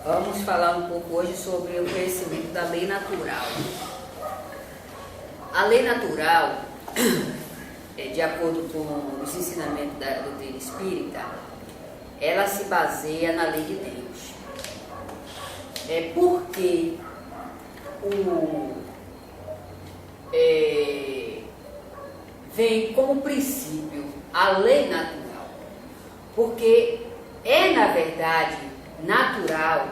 Vamos falar um pouco hoje sobre o conhecimento da lei natural. A lei natural, de acordo com os ensinamentos da doutrina espírita, ela se baseia na lei de Deus. Porque vem como princípio a lei natural, porque na verdade, natural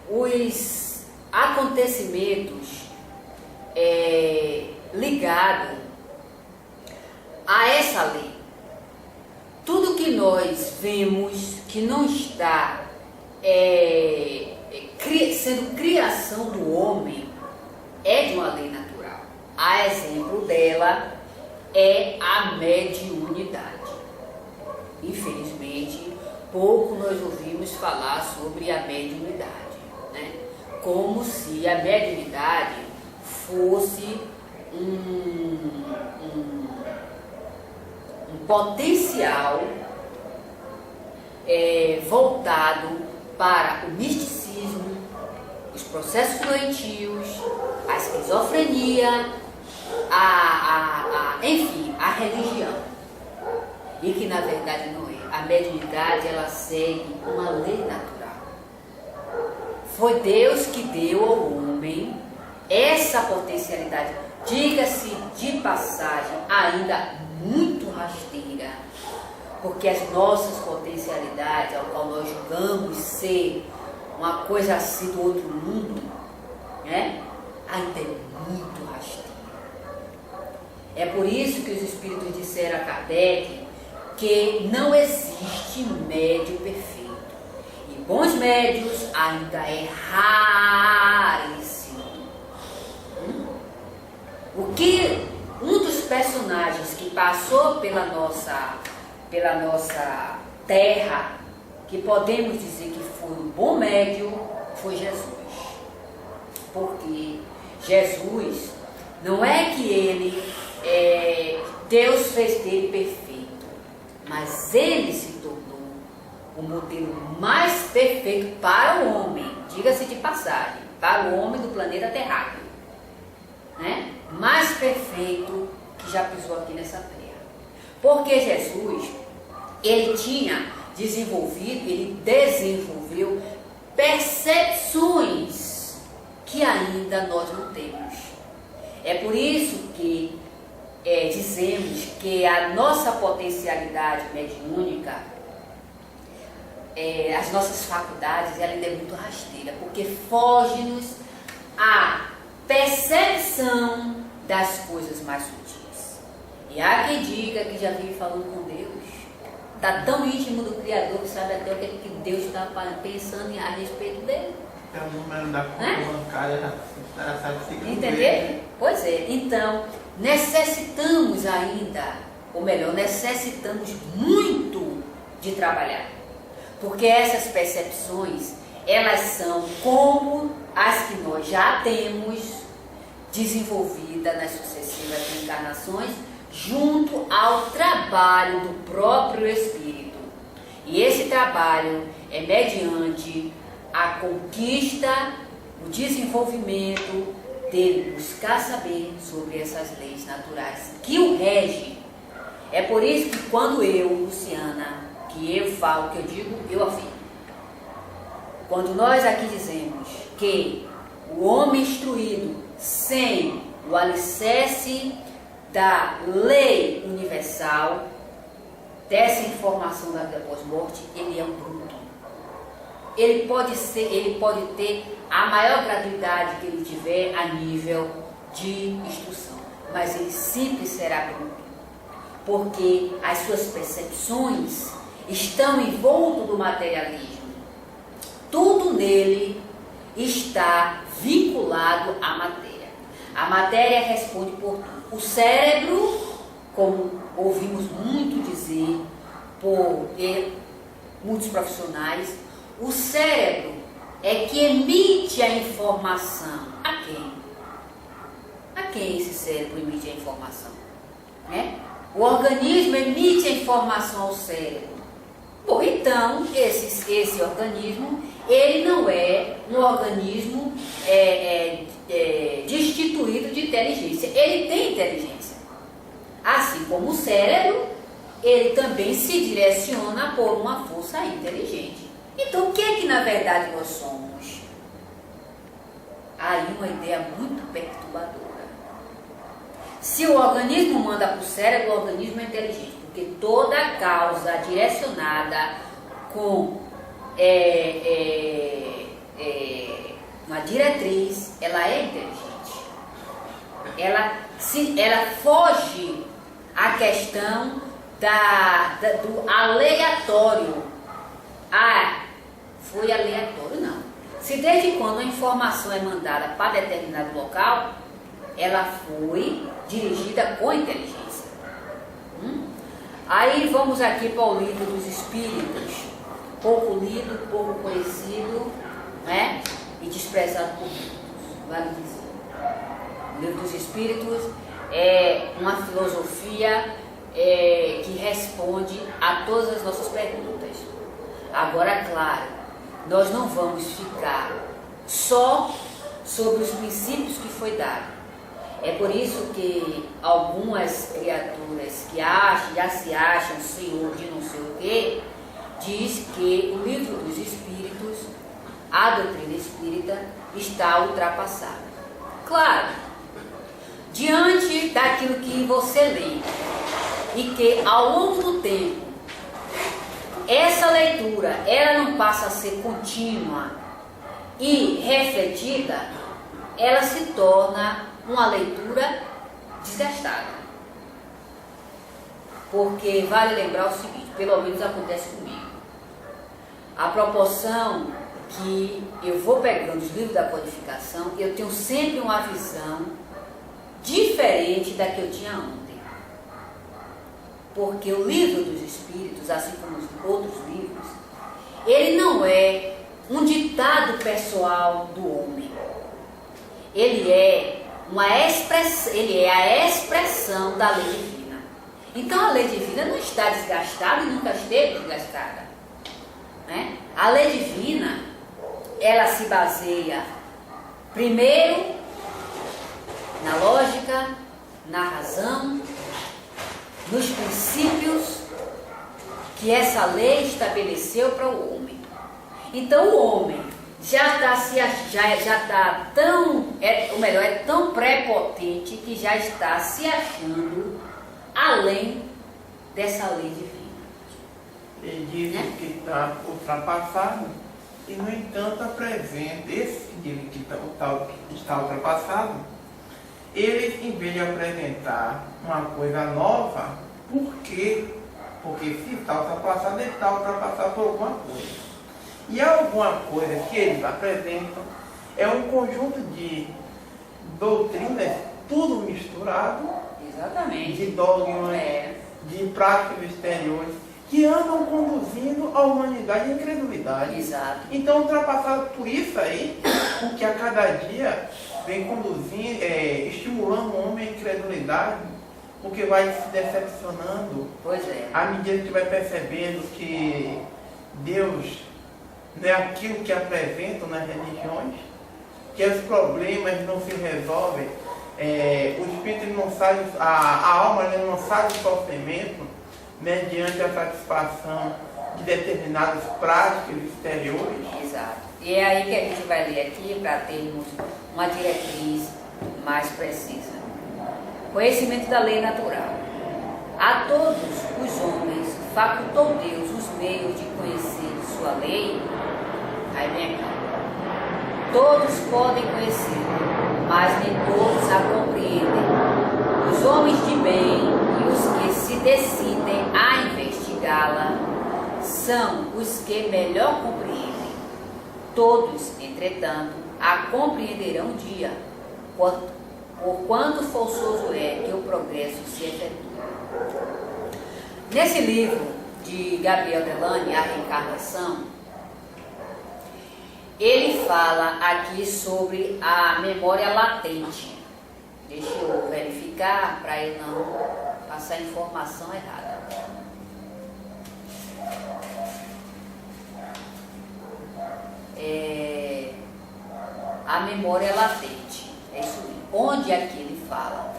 os acontecimentos ligados a essa lei. Tudo que nós vemos que não está sendo criação do homem é de uma lei natural. A exemplo dela é a mediunidade. Infelizmente, pouco nós ouvimos falar sobre a mediunidade, né? Como se a mediunidade fosse um potencial voltado para o misticismo, os processos doentios, a esquizofrenia, enfim, a religião. E que na verdade não é. A mediunidade, ela segue uma lei natural. Foi Deus que deu ao homem essa potencialidade, diga-se de passagem, ainda muito rasteira, porque as nossas potencialidades, ao qual nós julgamos ser uma coisa assim do outro mundo, né, ainda é muito rasteira. É por isso que os espíritos disseram a Kardec que não existe médium perfeito. E bons médios ainda é raríssimo. O que um dos personagens que passou pela nossa terra, que podemos dizer que foi um bom médium, foi Jesus. Porque Jesus, não é que ele, Deus fez dele perfeito, mas ele se tornou o modelo mais perfeito para o homem, diga-se de passagem, para o homem do planeta terráqueo, né? Mais perfeito que já pisou aqui nessa terra. Porque Jesus, ele desenvolveu percepções que ainda nós não temos. É por isso que dizemos que a nossa potencialidade mediúnica, as nossas faculdades, ela ainda é muito rasteira, porque foge-nos a percepção das coisas mais sutis. E há quem diga que já vive falando com Deus, está tão íntimo do Criador que sabe até o que Deus está pensando a respeito dele. É o número da conta bancária, já sabe seguir. Entendeu? Pois é, então necessitamos ainda, ou melhor, necessitamos muito de trabalhar, porque essas percepções, elas são como as que nós já temos desenvolvida nas sucessivas encarnações, junto ao trabalho do próprio Espírito. E esse trabalho é mediante a conquista, o desenvolvimento dele, buscar saber sobre essas leis naturais que o regem. É por isso que quando eu, Luciana, que eu falo, que eu digo, eu afirmo. Quando nós aqui dizemos que o homem instruído sem o alicerce da lei universal, dessa informação da vida pós-morte, ele é um bruto. Ele pode ter a maior gratuidade que ele tiver a nível de instrução, mas ele sempre será bruto, porque as suas percepções estão envoltas do materialismo. Tudo nele está vinculado à matéria. A matéria responde por tudo. O cérebro, como ouvimos muito dizer por muitos profissionais, o cérebro é que emite a informação. A quem? A quem esse cérebro emite a informação? Né? O organismo emite a informação ao cérebro. Bom, então, esse organismo, ele não é um organismo destituído de inteligência. Ele tem inteligência. Assim como o cérebro, ele também se direciona por uma força inteligente. Então, o que é que na verdade nós somos? Aí uma ideia muito perturbadora. Se o organismo manda para o cérebro, o organismo é inteligente, porque toda causa direcionada com uma diretriz, ela é inteligente. Ela foge à questão do aleatório. Ah, foi aleatório, não. Se desde quando a informação é mandada para determinado local, ela foi dirigida com inteligência. Aí vamos aqui para o Livro dos Espíritos, pouco lido, pouco conhecido, né? E desprezado por todos, vale dizer. O Livro dos Espíritos é uma filosofia que responde a todas as nossas perguntas. Agora, claro, nós não vamos ficar só sobre os princípios que foi dado. É por isso que algumas criaturas que já se acham senhor de não sei o quê, diz que o Livro dos Espíritos, a doutrina espírita, está ultrapassada. Claro, diante daquilo que você lê e que ao longo do tempo essa leitura ela não passa a ser contínua e refletida, ela se torna uma leitura desgastada. Porque vale lembrar o seguinte, pelo menos acontece comigo. A proporção que eu vou pegando os livros da codificação, eu tenho sempre uma visão diferente da que eu tinha ontem. Porque o Livro dos Espíritos, assim como os outros livros, ele não é um ditado pessoal do homem. Ele é a expressão da lei divina. Então a lei divina não está desgastada e nunca esteve desgastada, né? A lei divina, ela se baseia primeiro na lógica, na razão, nos princípios que essa lei estabeleceu para o homem. Então o homem é tão prepotente que já está se achando além dessa lei divina. Ele diz, né, que está ultrapassado e, no entanto, apresenta esse que está ultrapassado. Eles, em vez de apresentar uma coisa nova, por quê? Porque se está ultrapassado, ele está ultrapassado por alguma coisa. E alguma coisa que eles apresentam é um conjunto de doutrinas, tudo misturado. Exatamente. De dogmas, de práticas exteriores, que andam conduzindo a humanidade à incredulidade. Exato. Então, ultrapassado por isso aí, o que a cada dia vem conduzindo, estimulando o homem à incredulidade, porque vai se decepcionando. Pois é. À medida que vai percebendo que Deus não é aquilo que apresentam nas religiões, que os problemas não se resolvem, o espírito não sai, a alma não sai do sofrimento mediante a satisfação de determinadas práticas exteriores. Exato. E é aí que a gente vai ler aqui para termos uma diretriz mais precisa. Conhecimento da lei natural. A todos os homens facultou Deus os meios de conhecer sua lei. Aí vem aqui. Todos podem conhecer, mas nem todos a compreendem. Os homens de bem e os que se decidem a investigá-la são os que melhor compreendem. Todos, entretanto, a compreenderão um dia, por quanto forçoso é que o progresso se efetua. Nesse livro de Gabriel Delany, A Reencarnação, ele fala aqui sobre a memória latente. Deixa eu verificar para eu não passar informação errada. memória latente. É isso mesmo. Onde é que ele fala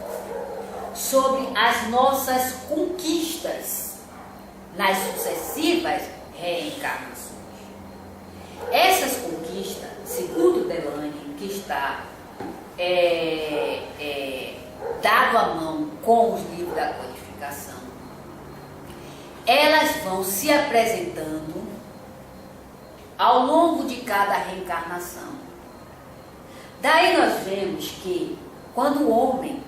sobre as nossas conquistas nas sucessivas reencarnações. Essas conquistas, segundo Delane, que está dado à mão com os livros da codificação, elas vão se apresentando ao longo de cada reencarnação. Daí nós vemos que quando o homem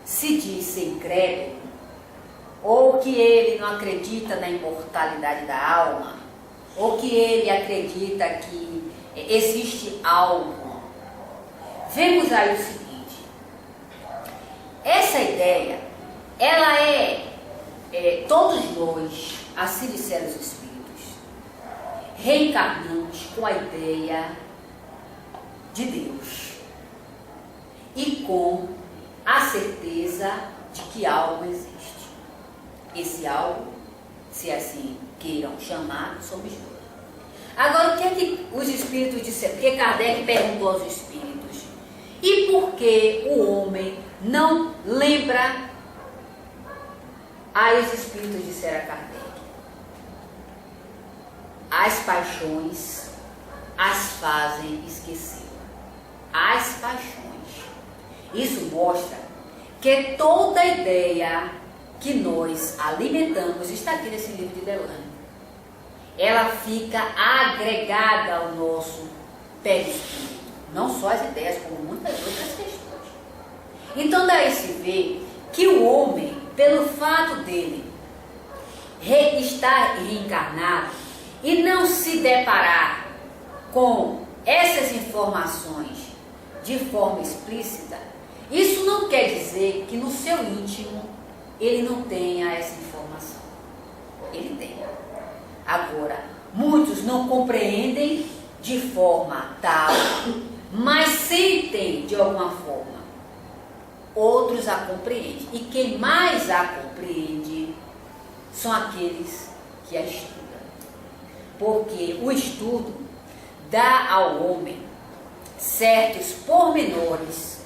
se diz ser incrédulo, ou que ele não acredita na imortalidade da alma, ou que ele acredita que existe algo, vemos aí o seguinte: essa ideia, ela todos nós, assim disseram os espíritos, reencarnamos com a ideia de Deus e com a certeza de que algo existe. Esse algo, se assim queiram chamar, somos nós. Agora, o que é que os espíritos disseram? Porque Kardec perguntou aos espíritos: e por que o homem não lembra? Aí os espíritos disseram a Kardec: as paixões as fazem esquecer. As paixões. Isso mostra que toda ideia que nós alimentamos, está aqui nesse livro de Delane, ela fica agregada ao nosso perispírito. Não só as ideias, como muitas outras questões. Então daí se vê que o homem, pelo fato dele estar reencarnado e não se deparar com essas informações de forma explícita, isso não quer dizer que no seu íntimo ele não tenha essa informação. Ele tem. Agora, muitos não compreendem de forma tal, mas sentem de alguma forma. Outros a compreendem. E quem mais a compreende são aqueles que a estudam. Porque o estudo dá ao homem certos pormenores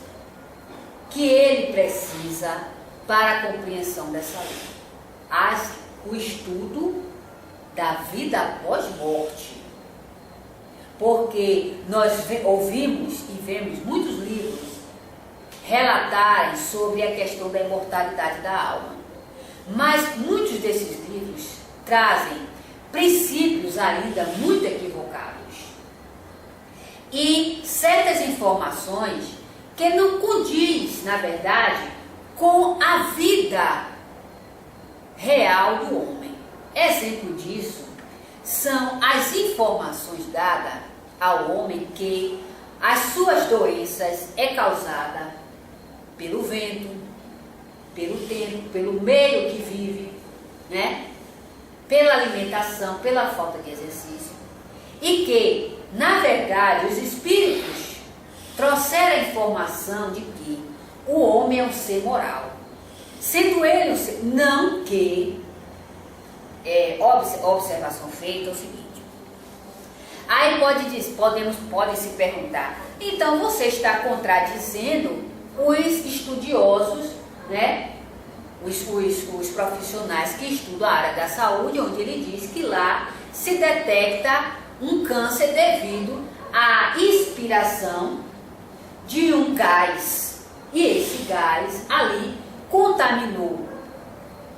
que ele precisa para a compreensão dessa lei. O estudo da vida após morte. Porque nós ouvimos e vemos muitos livros relatarem sobre a questão da imortalidade da alma. Mas muitos desses livros trazem princípios ainda muito equivocados. E certas informações que não condiz, na verdade, com a vida real do homem. Exemplo disso são as informações dadas ao homem que as suas doenças é causada pelo vento, pelo tempo, pelo meio que vive, né? Pela alimentação, pela falta de exercício. E que, na verdade, os espíritos trouxeram a informação de que o homem é um ser moral. Sendo ele um ser, não que observação feita é o seguinte. Aí pode se perguntar: então você está contradizendo os estudiosos, né? Os profissionais que estudam a área da saúde, onde ele diz que lá se detecta um câncer devido à expiração de um gás. E esse gás ali contaminou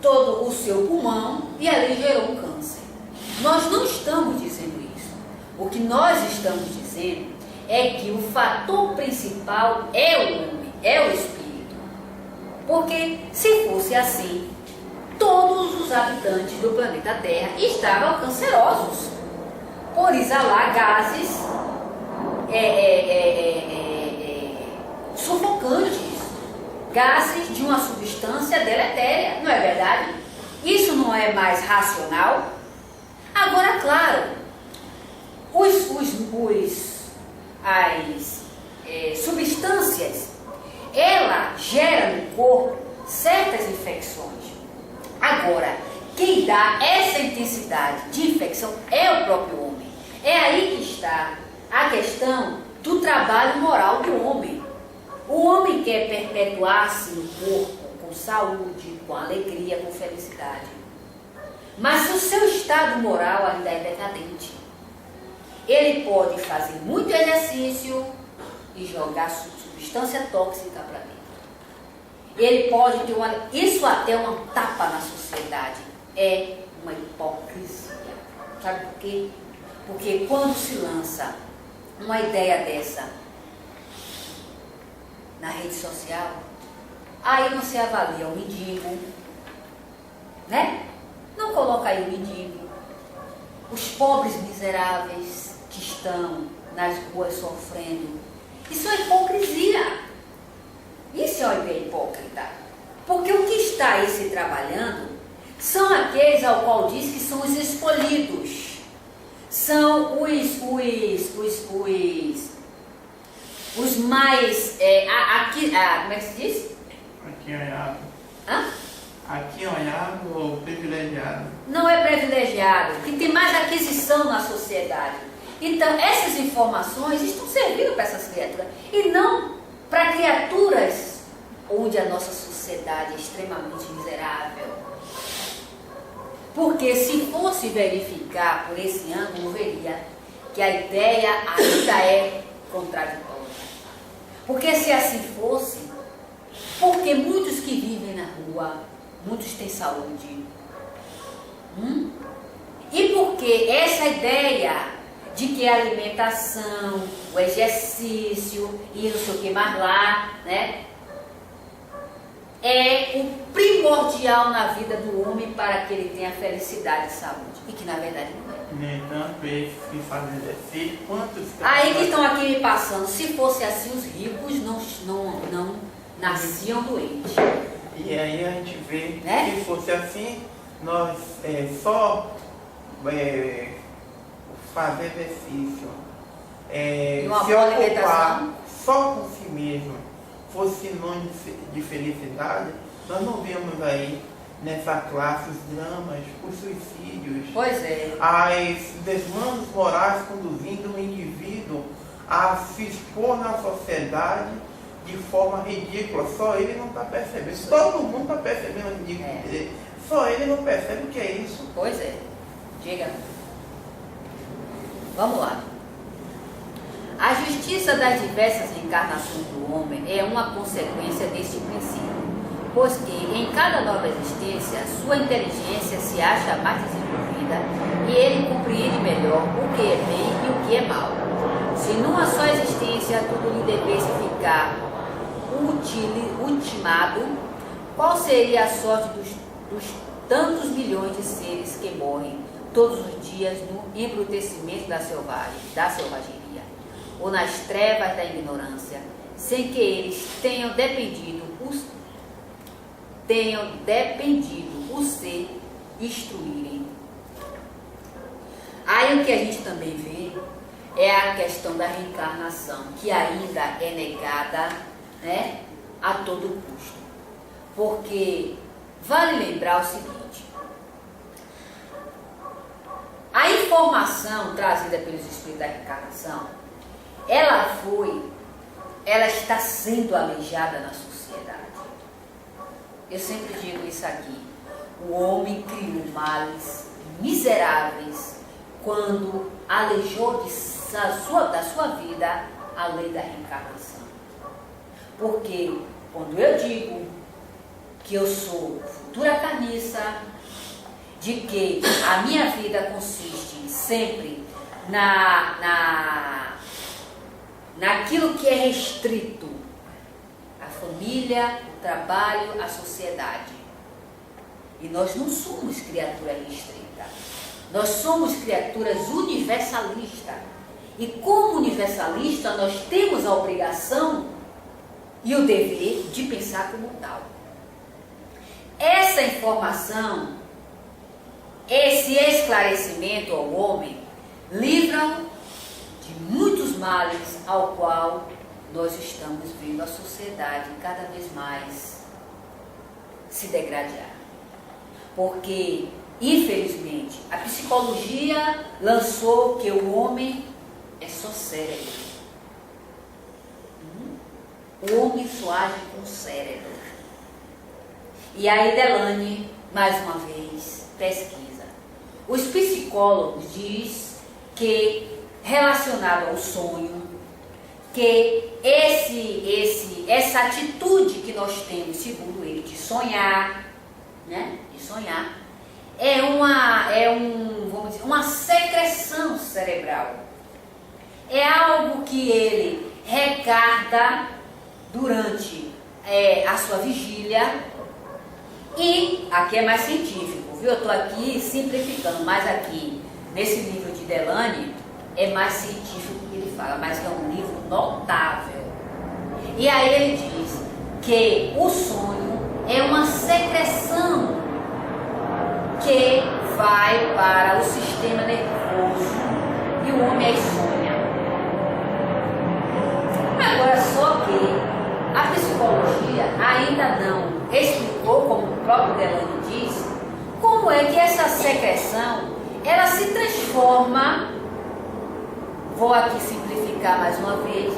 todo o seu pulmão e ali gerou um câncer. Nós não estamos dizendo isso. O que nós estamos dizendo é que o fator principal é o homem, é o espírito. Porque se fosse assim, todos os habitantes do planeta Terra estavam cancerosos por exalar gases sufocantes, gases de uma substância deletéria, não é verdade? Isso não é mais racional? Agora, claro, as substâncias, ela gera no corpo certas infecções. Agora, quem dá essa intensidade de infecção é o próprio homem. É aí que está a questão do trabalho moral do homem. O homem quer perpetuar-se no corpo com saúde, com alegria, com felicidade. Mas o seu estado moral ainda é decadente. Ele pode fazer muito exercício e jogar substância tóxica para dentro. Ele pode ter isso até é uma tapa na sociedade. É uma hipocrisia. Sabe por quê? Porque quando se lança uma ideia dessa na rede social, aí você avalia o mendigo, né? Não coloca aí o mendigo, os pobres miseráveis que estão nas ruas sofrendo. Isso é hipocrisia. Isso é uma ideia hipócrita. Porque o que está aí se trabalhando são aqueles ao qual diz que são os escolhidos. São os mais, como é que se diz? Aquinhoado. Hã? Aquinhoado ou privilegiado? Não é privilegiado, que tem mais aquisição na sociedade. Então, essas informações estão servindo para essas criaturas e não para criaturas onde a nossa sociedade é extremamente miserável. Porque se fosse verificar por esse ângulo, veria que a ideia ainda é contraditória. Porque se assim fosse, porque muitos que vivem na rua, muitos têm saúde. E porque essa ideia de que a alimentação, o exercício e não sei o que mais lá, né, é o primordial na vida do homem para que ele tenha felicidade e saúde. E que na verdade não é. Nem tanto esses que fazem exercício, quantos... Aí que estão aqui me passando, se fosse assim, os ricos não nasciam doentes. E aí a gente vê, né? Se fosse assim, nós só fazer exercício, se ocupar só com si mesmo, fosse sinônimo de felicidade, nós não vemos aí nessa classe os dramas, os suicídios, pois é, as desmandos morais conduzindo o indivíduo a se expor na sociedade de forma ridícula. Só ele não está percebendo. Todo mundo está percebendo o ridículo. Só ele não percebe o que é isso. Pois é. Diga. Vamos lá. A justiça das diversas reencarnações do homem é uma consequência deste princípio, pois que em cada nova existência sua inteligência se acha mais desenvolvida e ele compreende melhor o que é bem e o que é mal. Se numa só existência tudo lhe devesse ficar ultimado, qual seria a sorte dos tantos milhões de seres que morrem todos os dias no embrutecimento da selvageria, ou nas trevas da ignorância, sem que eles tenham dependido o ser instruírem. Aí o que a gente também vê é a questão da reencarnação, que ainda é negada, né, a todo custo. Porque vale lembrar o seguinte: a informação trazida pelos espíritos da reencarnação, ela está sendo aleijada na sociedade. Eu sempre digo isso aqui: o homem criou males miseráveis quando aleijou da sua vida a lei da reencarnação. Porque quando eu digo que eu sou futura carniça, de que a minha vida consiste sempre naquilo que é restrito, a família, o trabalho, a sociedade. E nós não somos criatura restrita, nós somos criaturas universalistas. E como universalista, nós temos a obrigação e o dever de pensar como tal. Essa informação, esse esclarecimento ao homem, livram de muitos males ao qual nós estamos vendo a sociedade cada vez mais se degradar. Porque, infelizmente, a psicologia lançou que o homem é só cérebro. O homem só age com o cérebro. E aí Delane, mais uma vez, pesquisa. Os psicólogos dizem que, relacionado ao sonho, que essa atitude que nós temos, segundo ele, de sonhar, né? De sonhar, vamos dizer, uma secreção cerebral. É algo que ele recarga durante a sua vigília. E aqui é mais científico, viu? Eu estou aqui simplificando, mas aqui, nesse livro de Delane, é mais científico que ele fala, mas é um livro notável. E aí ele diz que o sonho é uma secreção que vai para o sistema nervoso e o homem aí sonha. Agora, só que a psicologia ainda não explicou, como o próprio Delane diz, como é que essa secreção ela se transforma, vou aqui simplificar mais uma vez,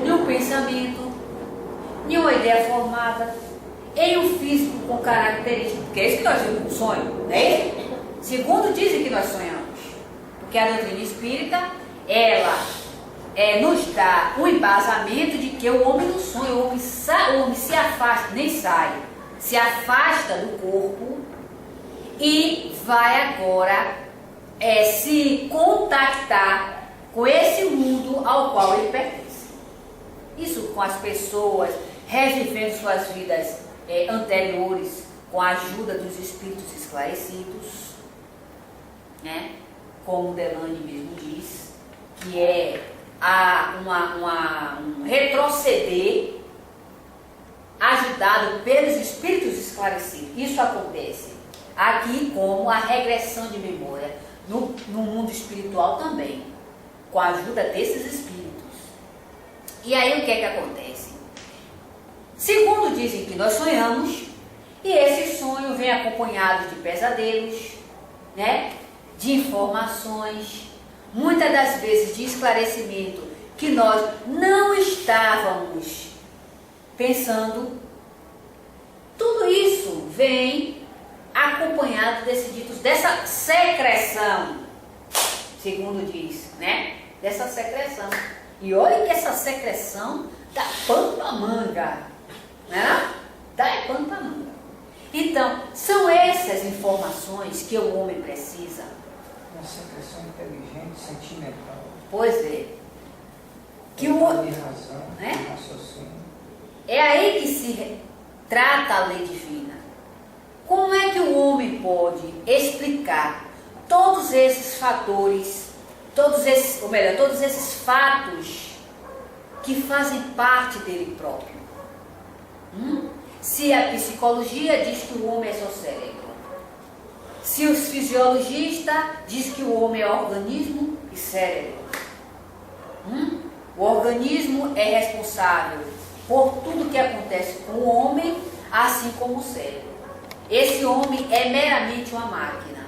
em um pensamento, em uma ideia formada, em um físico com características, porque é isso que nós vimos no sonho, né? Segundo dizem que nós sonhamos, porque a doutrina espírita, ela nos dá um embasamento de que o homem não sonha, o homem se afasta, nem sai, se afasta do corpo e vai agora se contactar com esse mundo ao qual ele pertence. Isso com as pessoas revivendo suas vidas anteriores com a ajuda dos espíritos esclarecidos, né? Como Delane mesmo diz, que é um retroceder ajudado pelos espíritos esclarecidos. Isso acontece aqui como a regressão de memória no mundo espiritual também, com a ajuda desses espíritos. E aí o que é que acontece? Segundo dizem que nós sonhamos, e esse sonho vem acompanhado de pesadelos, né? De informações, muitas das vezes de esclarecimento que nós não estávamos pensando. Tudo isso vem acompanhado dessa secreção, segundo diz, né? Dessa secreção. E olha que essa secreção dá pano pra manga, né? Dá pano pra manga. Então, são essas informações que o homem precisa. Uma secreção inteligente, sentimental. Pois é. Que de o razão, né? de raciocínio. É aí que se trata a lei divina. Como é que o homem pode explicar todos esses fatores, todos esses fatos que fazem parte dele próprio? Se a psicologia diz que o homem é só cérebro, se os fisiologistas dizem que o homem é organismo e cérebro, o organismo é responsável por tudo que acontece com o homem, assim como o cérebro. Esse homem é meramente uma máquina.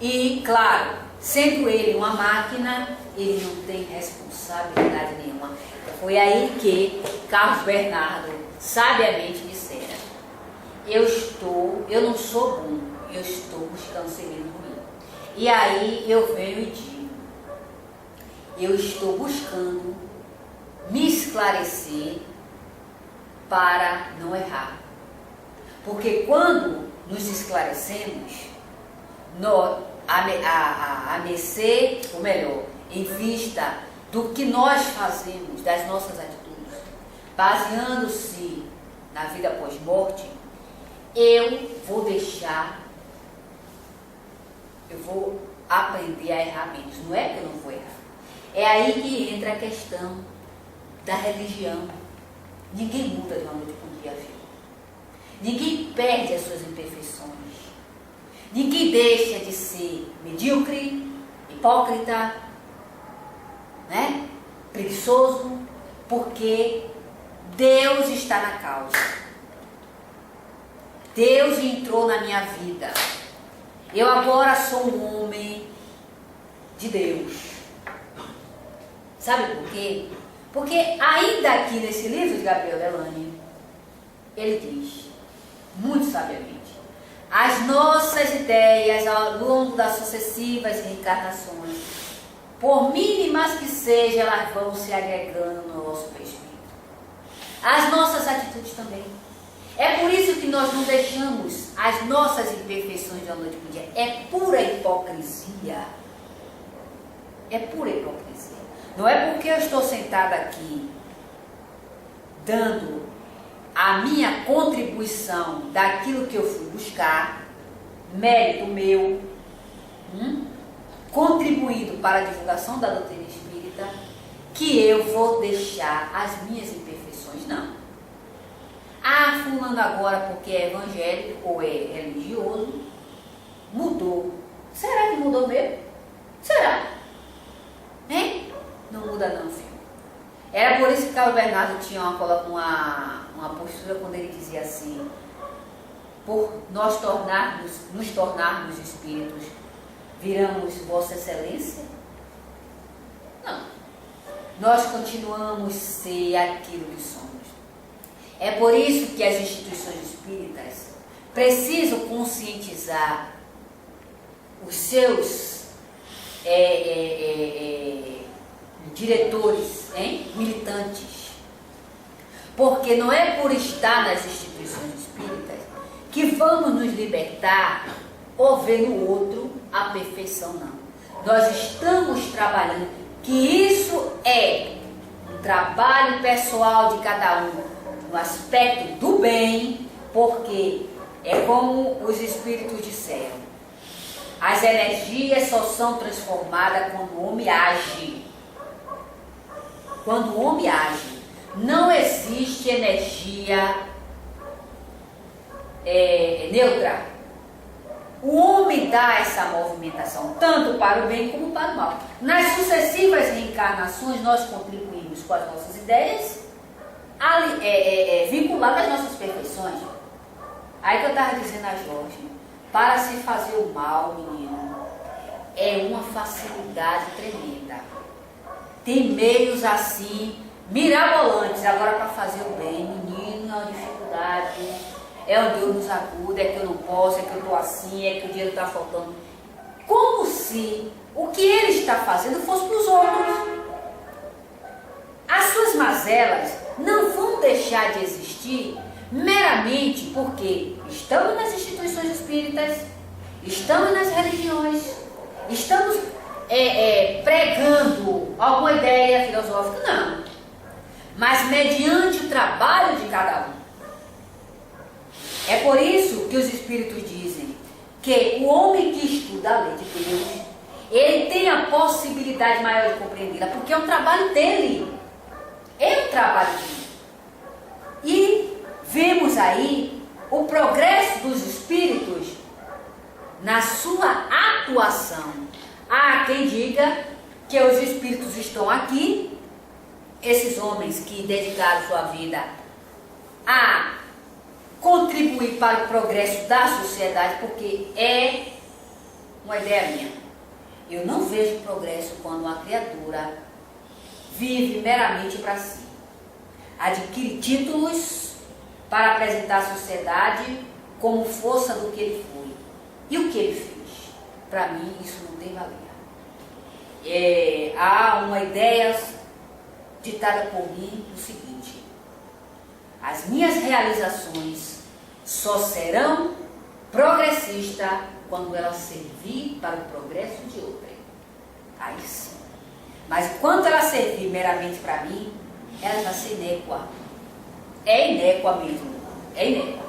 E, claro, sendo ele uma máquina, ele não tem responsabilidade nenhuma. Foi aí que Carlos Bernardo sabiamente dissera: eu não sou bom, eu estou buscando ser menos ruim. E aí eu venho e digo: eu estou buscando me esclarecer para não errar. Porque quando nos esclarecemos, a mercê, ou melhor, em vista do que nós fazemos, das nossas atitudes, baseando-se na vida pós-morte, eu vou aprender a errar menos. Não é que eu não vou errar. É aí que entra a questão da religião. Ninguém muda de uma noite para um dia, viu? Ninguém perde as suas imperfeições. Ninguém deixa de ser medíocre, hipócrita, né? Preguiçoso, porque Deus está na causa. Deus entrou na minha vida. Eu agora sou um homem de Deus. Sabe por quê? Porque ainda aqui nesse livro de Gabriel Delany, ele diz, muito sabiamente, as nossas ideias ao longo das sucessivas reencarnações, por mínimas que sejam, elas vão se agregando no nosso espírito. As nossas atitudes também. É por isso que nós não deixamos as nossas imperfeições da noite para o dia. É pura hipocrisia. É pura hipocrisia. Não é porque eu estou sentada aqui dando a minha contribuição daquilo que eu fui buscar, mérito meu, contribuindo para a divulgação da doutrina espírita, que eu vou deixar as minhas imperfeições, não. Ah, fulano agora porque é evangélico ou é religioso, mudou. Será que mudou mesmo? Será? Hein? Não muda não, filho. Era por isso que Carlos Bernardo tinha uma postura quando ele dizia assim, por nós nos tornarmos espíritos, viramos Vossa Excelência? Não. Nós continuamos a ser aquilo que somos. É por isso que as instituições espíritas precisam conscientizar os seus diretores, militantes. Porque não é por estar nas instituições espíritas que vamos nos libertar ou ver no outro a perfeição, não. Nós estamos trabalhando, que isso é um trabalho pessoal de cada um, no aspecto do bem, porque é como os espíritos disseram, as energias só são transformadas quando o homem age. Quando o homem age, não existe energia neutra. O homem dá essa movimentação, tanto para o bem como para o mal. Nas sucessivas reencarnações, nós contribuímos com as nossas ideias, vinculadas às nossas perfeições. Aí que eu estava dizendo a Jorge, para se fazer o mal, menino, é uma facilidade tremenda. Tem meios assim, mirabolantes, agora para fazer o bem, menino, é uma dificuldade. É onde Deus nos acuda, é que eu não posso, é que eu estou assim, é que o dinheiro está faltando. Como se o que ele está fazendo fosse para os outros. As suas mazelas não vão deixar de existir meramente porque estamos nas instituições espíritas, estamos nas religiões, estamos pregando alguma ideia filosófica, não. Mas mediante o trabalho de cada um. É por isso que os espíritos dizem que o homem que estuda a lei de Deus, ele tem a possibilidade maior de compreendê-la, porque é um trabalho dele. É um trabalho dele. E vemos aí o progresso dos espíritos na sua atuação. Há quem diga que os espíritos estão aqui, esses homens que dedicaram sua vida a contribuir para o progresso da sociedade, porque é uma ideia minha. Eu não vejo progresso quando uma criatura vive meramente para si, adquire títulos para apresentar à sociedade como força do que ele foi. E o que ele fez? Para mim, isso não tem valia. Há uma ideia ditada por mim o seguinte: as minhas realizações só serão progressistas quando elas servir para o progresso de outrem. Aí sim. Mas quando ela servir meramente para mim, ela vai ser inégua. É inégua mesmo. É inégua.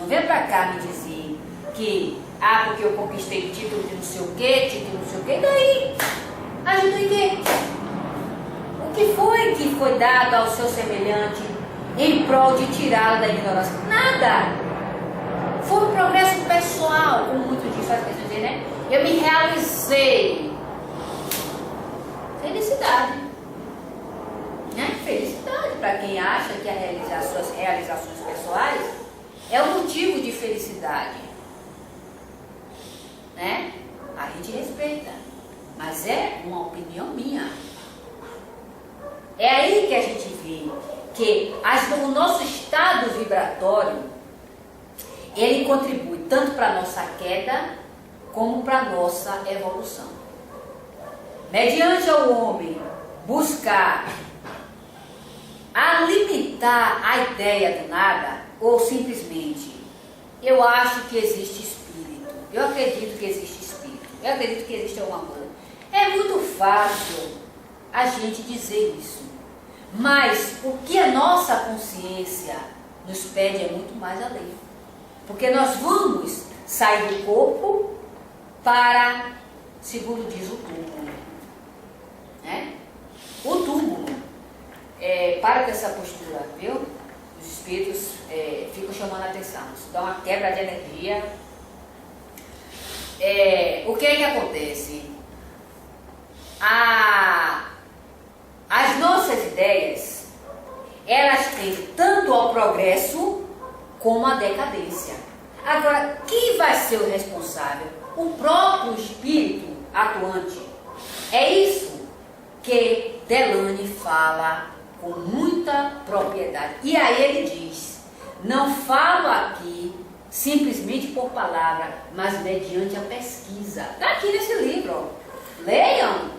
Não vem para cá me dizer que, porque eu conquistei título de não sei o quê, e daí? Ajuda em quê? O que foi dado ao seu semelhante em prol de tirá-lo da ignorância? Nada. Foi um progresso pessoal, como muitos dizem, faz questão de dizer, né? Eu me realizei. Felicidade. Né? Felicidade para quem acha que as suas realizações pessoais é um motivo de felicidade. Né? A gente respeita. Mas é uma opinião minha. É aí que a gente vê que o nosso estado vibratório, ele contribui tanto para a nossa queda, como para a nossa evolução. Mediante o homem buscar a limitar a ideia do nada, ou simplesmente, eu acho que existe espírito, eu acredito que existe espírito, eu acredito que existe alguma coisa. É muito fácil a gente dizer isso, mas o que a nossa consciência nos pede é muito mais além. Porque nós vamos sair do corpo para, segundo diz o túmulo. Né? O túmulo, para com essa postura, viu? Os espíritos ficam chamando a atenção. Isso dá uma quebra de energia. O que é que acontece? As nossas ideias, elas tendem tanto ao progresso como à decadência. Agora, quem vai ser o responsável? O próprio espírito atuante. É isso que Delane fala com muita propriedade. E aí ele diz: não falo aqui simplesmente por palavra, mas mediante a pesquisa. Está aqui nesse livro, ó. Leiam.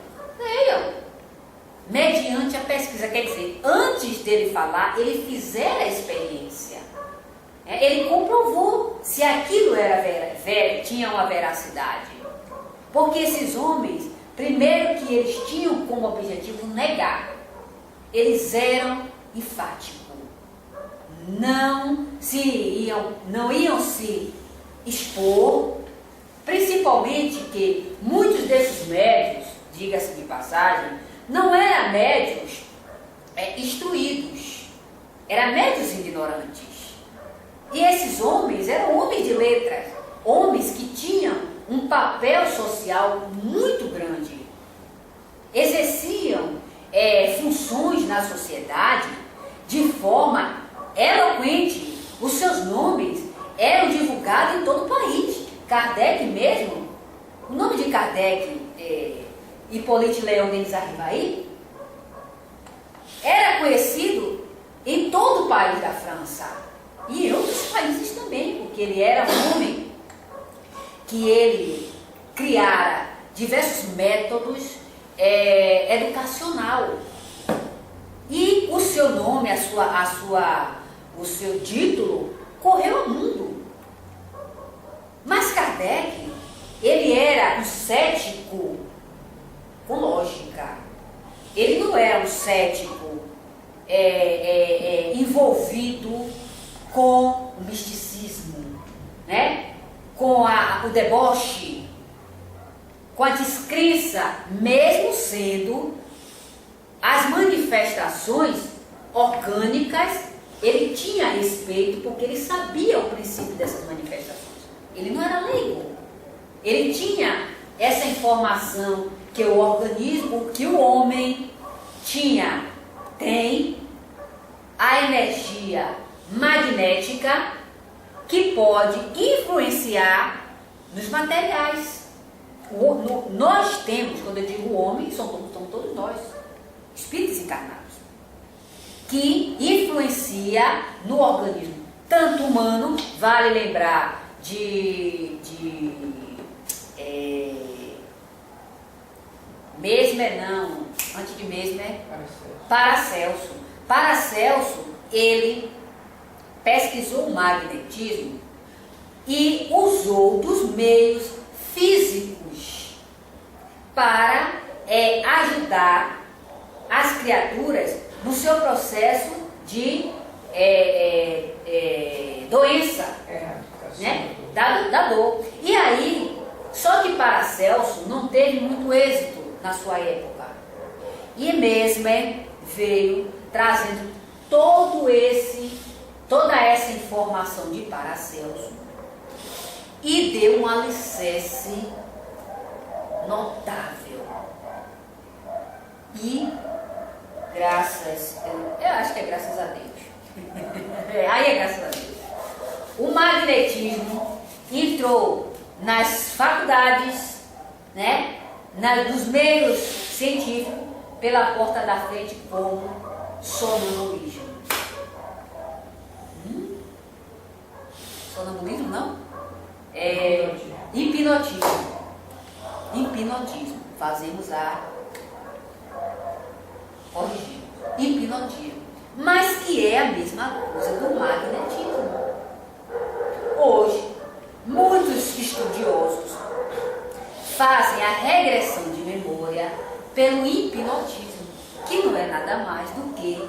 Mediante a pesquisa, quer dizer, antes dele falar, ele fizera a experiência. Ele comprovou se aquilo tinha uma veracidade. Porque esses homens, primeiro que eles tinham como objetivo negar, eles eram enfáticos. Não iam se expor, principalmente que muitos desses médios, diga-se de passagem, não eram médios instruídos, eram médios ignorantes. E esses homens eram homens de letras, homens que tinham um papel social muito grande, exerciam funções na sociedade de forma eloquente. Os seus nomes eram divulgados em todo o país. Kardec mesmo, o nome de Kardec, Hippolyte Léon Denis Arrivaí, era conhecido em todo o país da França e em outros países também, porque ele era um homem que ele criara diversos métodos educacional, e o seu nome, o seu título correu ao mundo. Mas Kardec, ele era um cético com lógica. Ele não era um cético envolvido com o misticismo, né? Com o deboche, com a descrença, mesmo sendo as manifestações orgânicas, ele tinha respeito porque ele sabia o princípio dessas manifestações. Ele não era leigo. Ele tinha essa informação que o organismo, que o homem tem a energia magnética que pode influenciar nos materiais. Nós temos, quando eu digo homem, somos todos nós, espíritos encarnados, que influencia no organismo, tanto humano, vale lembrar Mesmer, não, antes de Mesmer, Paracelso. Paracelso, ele pesquisou o magnetismo e usou dos meios físicos para ajudar as criaturas no seu processo de doença, né? Da dor. E aí, só que Paracelso não teve muito êxito na sua época. E Mesmer veio trazendo toda essa informação de Paracelso e deu um alicerce notável. E eu acho que é graças a Deus. Aí é graças a Deus. O magnetismo entrou nas faculdades, né, nos meios científicos, pela porta da frente como sonambulismo. Sonambulismo não? É hipnotismo. Hipnotismo. Fazemos a corrigir. Hipnotismo. Mas que é a mesma coisa do magnetismo. Hoje, muitos estudiosos fazem a regressão de memória pelo hipnotismo, que não é nada mais do que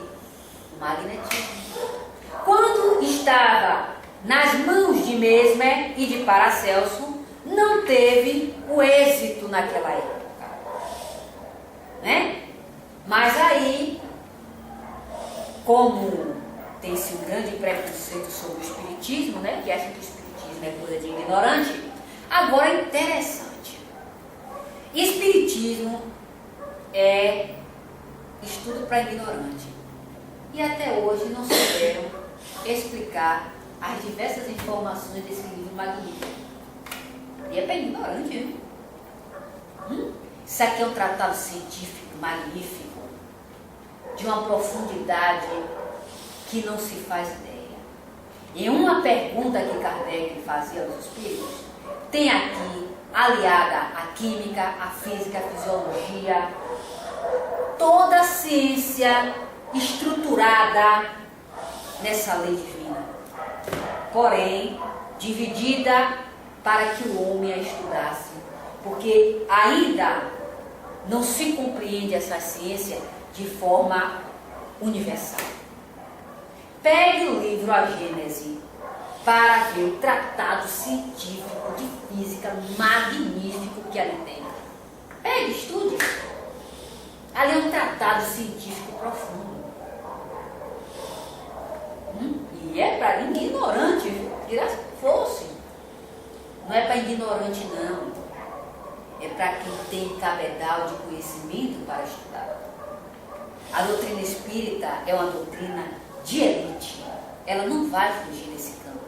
o magnetismo. Quando estava nas mãos de Mesmer e de Paracelso, não teve o êxito naquela época, né? Mas aí, como tem-se um grande preconceito sobre o espiritismo, né? Que acha que o espiritismo é coisa de ignorante, agora é interessante. Espiritismo é estudo para ignorante. E até hoje não souberam explicar as diversas informações desse livro magnífico. E é para ignorante, né? Isso aqui é um tratado científico magnífico, de uma profundidade que não se faz ideia. E uma pergunta que Kardec fazia aos espíritos, tem aqui aliada à química, à física, à fisiologia, toda a ciência estruturada nessa lei divina, porém dividida para que o homem a estudasse, porque ainda não se compreende essa ciência de forma universal. Pegue o livro A Gênese para ver o tratado científico de física magnífico que ali tem. Pegue, estude. Ali é um tratado científico profundo. E é para ignorante, dirá se fosse. Não é para ignorante, não. É para quem tem cabedal de conhecimento para estudar. A doutrina espírita é uma doutrina de elite. Ela não vai fugir desse campo.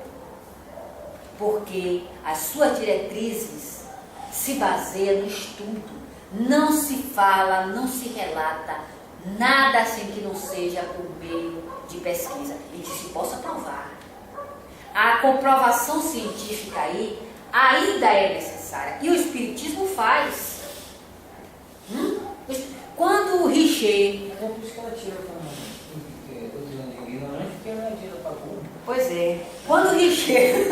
Porque as suas diretrizes se baseiam no estudo. Não se fala, não se relata nada assim que não seja por meio de pesquisa e que se possa provar. A comprovação científica aí ainda é necessária. E o Espiritismo faz. Quando o Richer... É por isso que ela tira como doutrina de ignorante, porque ela é tira para burro. Pois é. Quando o Richer...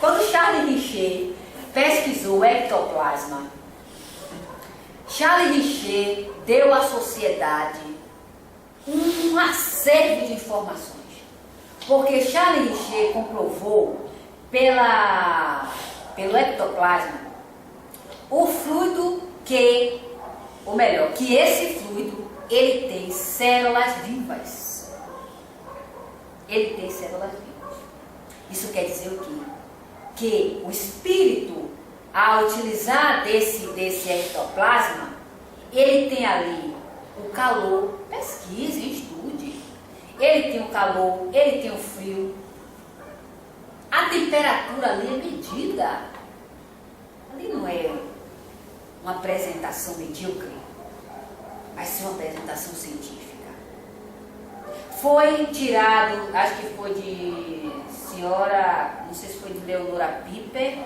Quando Charles Richer pesquisou o ectoplasma, Charles Richer deu à sociedade um acervo de informações. Porque Charles Richer comprovou pelo ectoplasma o fluido que esse fluido, ele tem células vivas. Ele tem células vivas. Isso quer dizer o quê? Que o espírito, ao utilizar desse ectoplasma, ele tem ali o calor, pesquise, estude. Ele tem o calor, ele tem o frio. A temperatura ali é medida. Ali não é uma apresentação medíocre, vai ser uma apresentação científica. Foi tirado, acho que foi de senhora, não sei se foi de Leonora Piper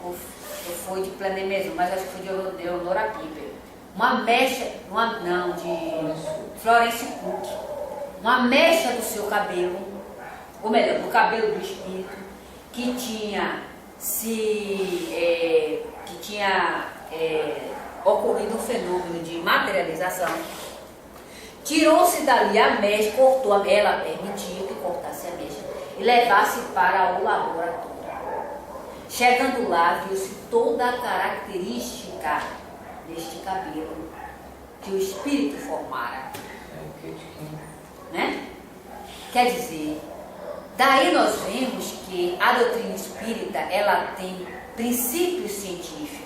ou foi de Planemezon, mas acho que foi de Leonora Piper. Uma mecha, de Florence Cook, uma mecha do seu cabelo, ou melhor, do cabelo do espírito, que tinha ocorrido um fenômeno de materialização. Tirou-se dali a mecha, cortou, ela permitia que cortasse a mecha e levasse para o laboratório. Chegando lá, viu-se toda a característica deste cabelo que o espírito formara. Né? Quer dizer, daí nós vemos que a doutrina espírita, ela tem princípios científicos.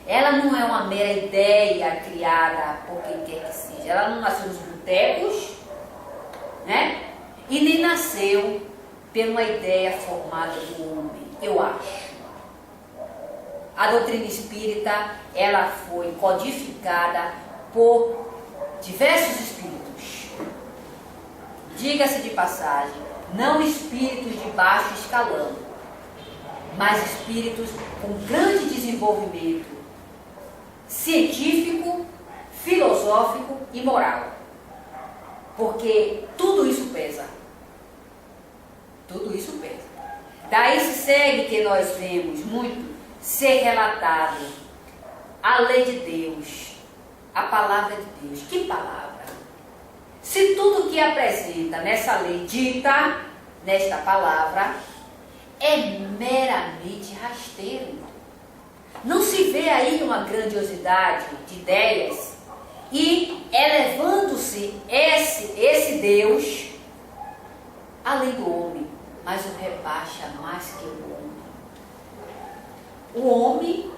Ela não é uma mera ideia criada por quem quer que seja. Ela não nasceu nos botecos, né? E nem nasceu por uma ideia formada do homem, eu acho. a doutrina espírita, ela foi codificada por diversos espíritos. Diga-se de passagem, não espíritos de baixo escalão, mas espíritos com grande desenvolvimento científico, filosófico e moral. Porque tudo isso pesa. Tudo isso pesa. Daí se segue que nós vemos muito ser relatado a lei de Deus, a palavra de Deus. Que palavra? Se tudo que apresenta nessa lei dita, nesta palavra, é meramente rasteiro. Não se vê aí uma grandiosidade de ideias e elevando-se esse Deus além do homem, mas o rebaixa mais que o homem. O homem,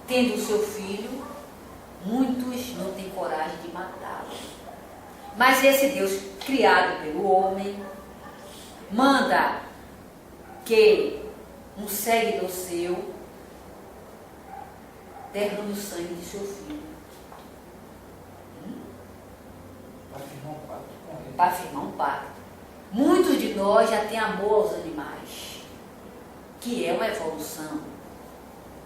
tendo o seu filho, muitos não têm coragem de matá-lo. Mas esse Deus criado pelo homem manda que um seguidor seu derrame o sangue de seu filho. Para firmar um pacto. Muitos de nós já têm amor aos animais, que é uma evolução.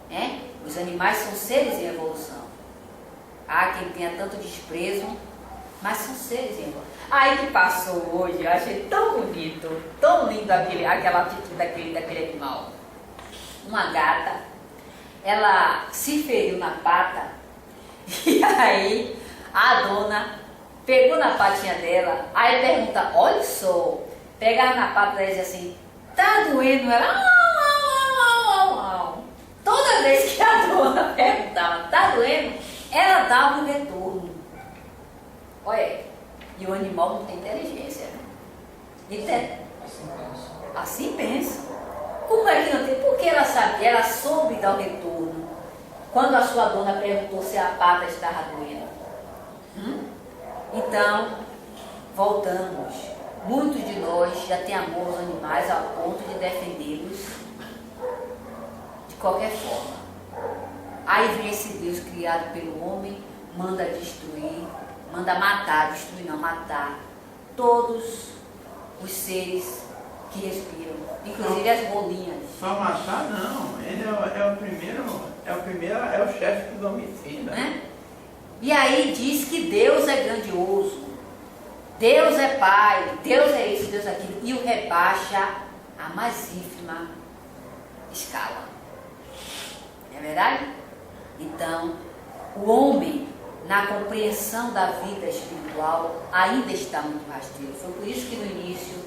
Né? Os animais são seres em evolução. Há quem tenha tanto desprezo, mas são seres em evolução. Aí que passou hoje, eu achei tão bonito, tão lindo aquela atitude daquele animal. Uma gata, ela se feriu na pata, e aí a dona pegou na patinha dela, aí pergunta, olha só, pegava na pata dela e dizia assim, tá doendo? Ela, au. Toda vez que a dona perguntava, tá doendo? Ela dava um retorno. Olha, e o animal não tem inteligência, né? Assim pensa. Como é que não tem? Porque ela sabia, ela soube dar o retorno. Quando a sua dona perguntou se a pata estava doendo. Então, voltamos. Muitos de nós já têm amor aos animais ao ponto de defendê-los de qualquer forma. Aí vem esse Deus criado pelo homem, manda destruir, manda matar, destruir não, matar todos os seres que respiram, inclusive as bolinhas. Só matar não, ele é o chefe dos homicidas. Né? E aí diz que Deus é grandioso, Deus é Pai, Deus é isso, Deus é aquilo, e o rebaixa a mais ínfima escala. Não é verdade? Então, o homem, na compreensão da vida espiritual, ainda está muito rasteiro. Foi por isso que no início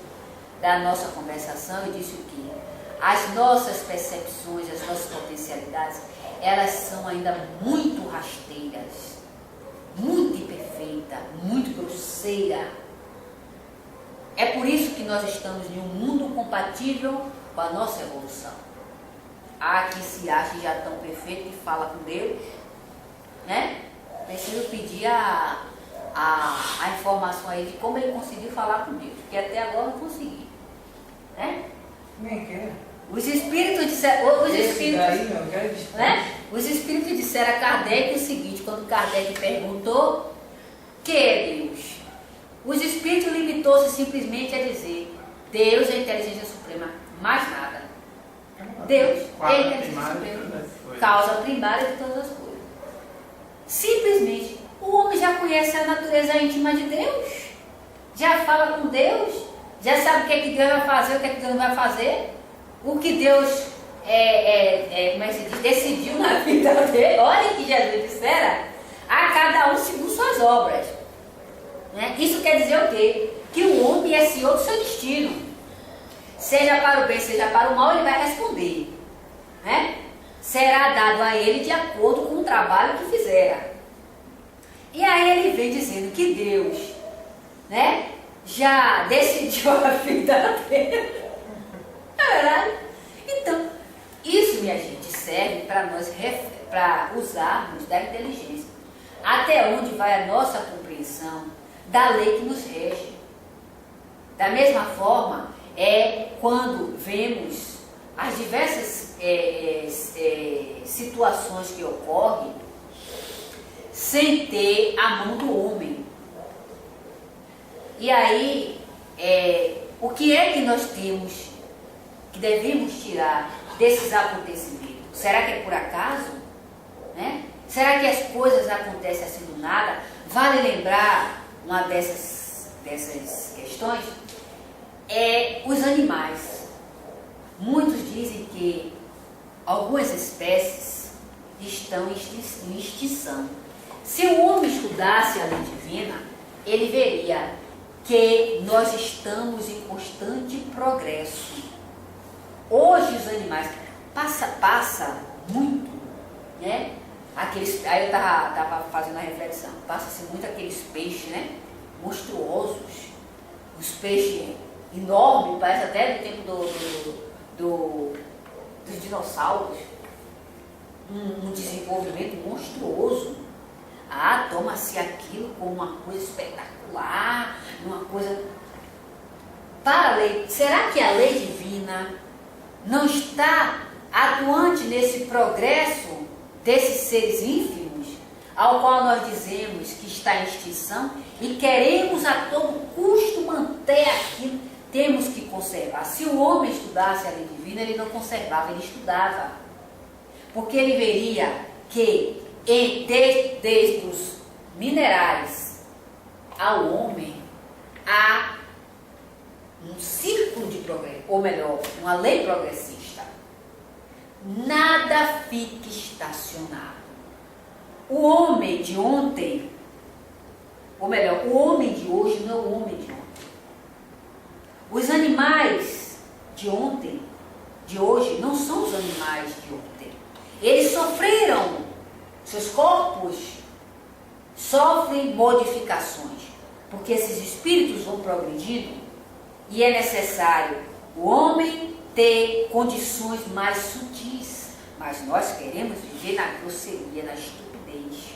da nossa conversação eu disse o quê? As nossas percepções, as nossas potencialidades, elas são ainda muito rasteiras, muito imperfeita, muito grosseira. É por isso que nós estamos em um mundo compatível com a nossa evolução. Há quem se acha já tão perfeito que fala com Deus, né? Preciso pedir a informação aí de como ele conseguiu falar com Deus, porque até agora não consegui. Né? Nem quer. Os espíritos disseram, os espíritos disseram a Kardec o seguinte, quando Kardec perguntou, que é Deus? Os espíritos limitou-se simplesmente a dizer, Deus é a inteligência suprema, mais nada. Deus é a inteligência suprema, causa primária de todas as coisas. Simplesmente, o homem já conhece a natureza íntima de Deus, já fala com Deus, já sabe o que é que Deus vai fazer, o que é que Deus não vai fazer, o que Deus como é que se diz, decidiu na vida dele. Olha que Jesus dissera, a cada um segundo suas obras. Né? Isso quer dizer o quê? Que o homem é senhor do seu destino. Seja para o bem, seja para o mal, ele vai responder. Né? Será dado a ele de acordo com o trabalho que fizera. E aí ele vem dizendo que Deus, né, já decidiu a vida dele. É verdade? Então, isso, minha gente, serve para nós para usarmos da inteligência. Até onde vai a nossa compreensão da lei que nos rege. Da mesma forma, é quando vemos as diversas situações que ocorrem sem ter a mão do homem. E aí, o que é que nós temos, que devemos tirar desses acontecimentos? Será que é por acaso? Né? Será que as coisas acontecem assim do nada? Vale lembrar uma dessas questões? Os animais. Muitos dizem que algumas espécies estão em extinção. Se o homem estudasse a lei divina, ele veria que nós estamos em constante progresso. Hoje os animais passa muito, né? Aí eu estava fazendo a reflexão, passa-se muito aqueles peixes, né? Monstruosos, os peixes enormes, parece até do tempo dos dinossauros, um desenvolvimento monstruoso. Toma-se aquilo como uma coisa espetacular, uma coisa... Para a lei, será que a lei divina não está atuante nesse progresso desses seres ínfimos, ao qual nós dizemos que está em extinção e queremos a todo custo manter aquilo? Temos que conservar. Se o homem estudasse a lei divina, ele não conservava, ele estudava. Porque ele veria que desde os minerais ao homem há um círculo de progresso, ou melhor, uma lei progressista. Nada fica estacionado. O homem de ontem, ou melhor, o homem de hoje não é o homem de ontem. Os animais de ontem, de hoje, não são os animais de ontem. Eles sofreram, seus corpos sofrem modificações, porque esses espíritos vão progredindo e é necessário o homem ter condições mais sutis, mas nós queremos viver na grosseria, na estupidez.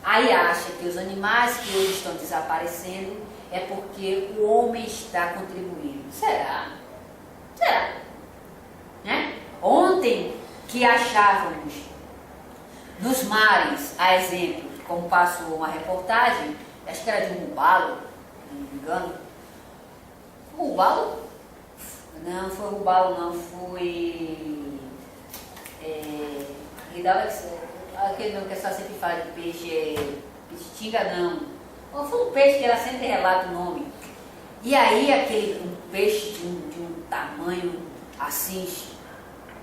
Aí acha que os animais que hoje estão desaparecendo é porque o homem está contribuindo. Será? Será? Né? Ontem que achávamos nos mares, a exemplo, como passou uma reportagem, acho que era de um robalo, não me engano. Robalo? Não, foi robalo, não, foi... aquele mesmo que a senhora sempre fala de peixe, pitinga não. Foi um peixe que ela sempre relata o nome. E aí um peixe de um tamanho assim,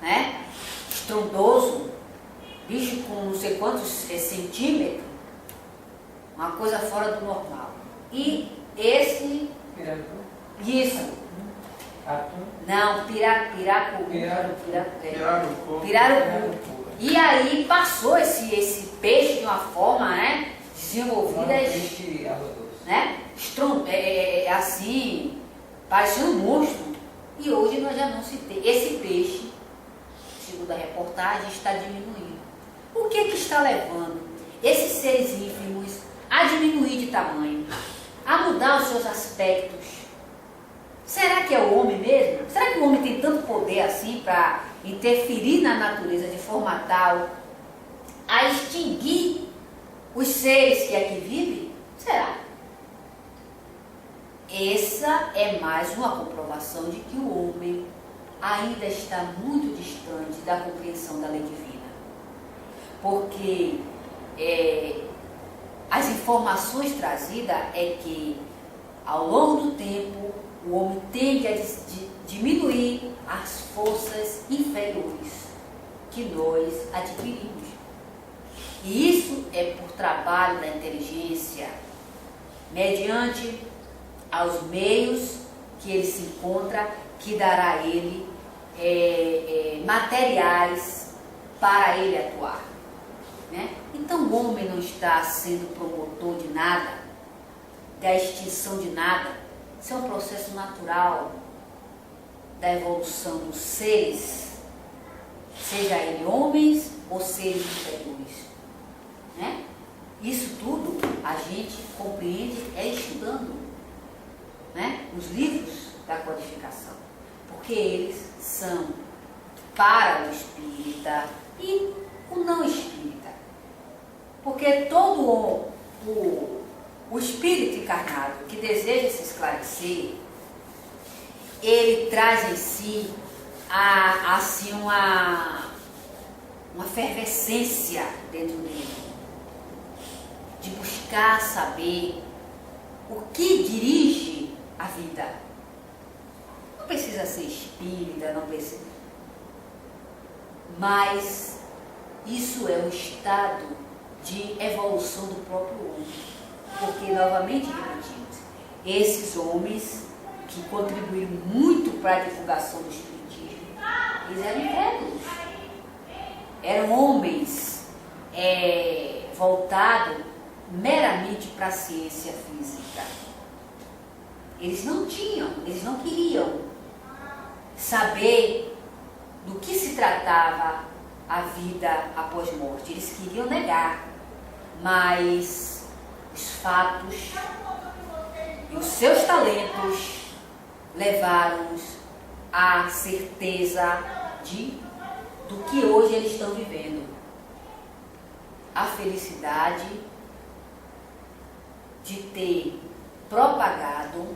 né? Estrondoso, bicho com não sei quantos centímetros, uma coisa fora do normal. E esse... Isso. Não, pirarucu. E aí passou esse peixe de uma forma, né, desenvolvida, né, assim, parecia um monstro. E hoje nós já não se tem. Esse peixe, segundo a reportagem, está diminuindo. O que está levando esses seres ínfimos a diminuir de tamanho, a mudar os seus aspectos? Será que é o homem mesmo? Será que o homem tem tanto poder assim para interferir na natureza de forma tal a extinguir os seres que aqui vivem? Será? Essa é mais uma comprovação de que o homem ainda está muito distante da compreensão da lei divina. Porque as informações trazidas é que ao longo do tempo o homem tende a diminuir as forças inferiores que nós adquirimos. E isso é por trabalho da inteligência, mediante aos meios que ele se encontra, que dará a ele materiais para ele atuar. Né? Então o homem não está sendo promotor de nada, da extinção de nada. Isso é um processo natural da evolução dos seres, seja ele homens ou seres inferiores. Né? Isso tudo a gente compreende estudando, né, os livros da codificação, porque eles são para o espírita e o não espírita. Porque todo o espírito encarnado que deseja se esclarecer, ele traz em si assim uma efervescência dentro dele, de buscar saber o que dirige a vida. Não precisa ser espírita, não precisa. Mas isso é um estado de evolução do próprio homem. Porque, novamente repetimos, esses homens que contribuíram muito para a divulgação do espiritismo, eles eram incrédulos. Eram homens voltados meramente para a ciência física. Eles não queriam saber do que se tratava a vida após morte. Eles queriam negar, mas os fatos e os seus talentos levaram-nos à certeza do que hoje eles estão vivendo. A felicidade de ter propagado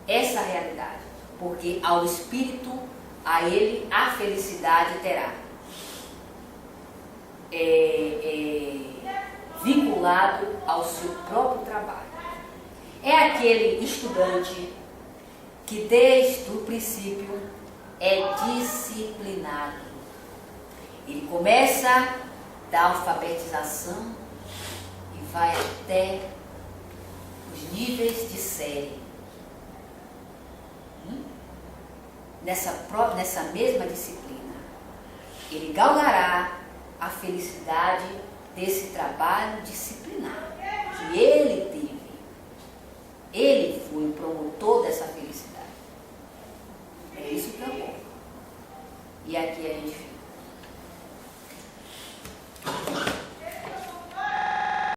essa realidade, porque ao espírito, a ele, a felicidade terá vinculado ao seu próprio trabalho. É aquele estudante que desde o princípio é disciplinado. Ele começa da alfabetização e vai até os níveis de série. Nessa mesma disciplina, ele galgará a felicidade desse trabalho disciplinar que ele teve. Ele foi o promotor dessa felicidade. É isso que eu quero. E aqui a gente fica.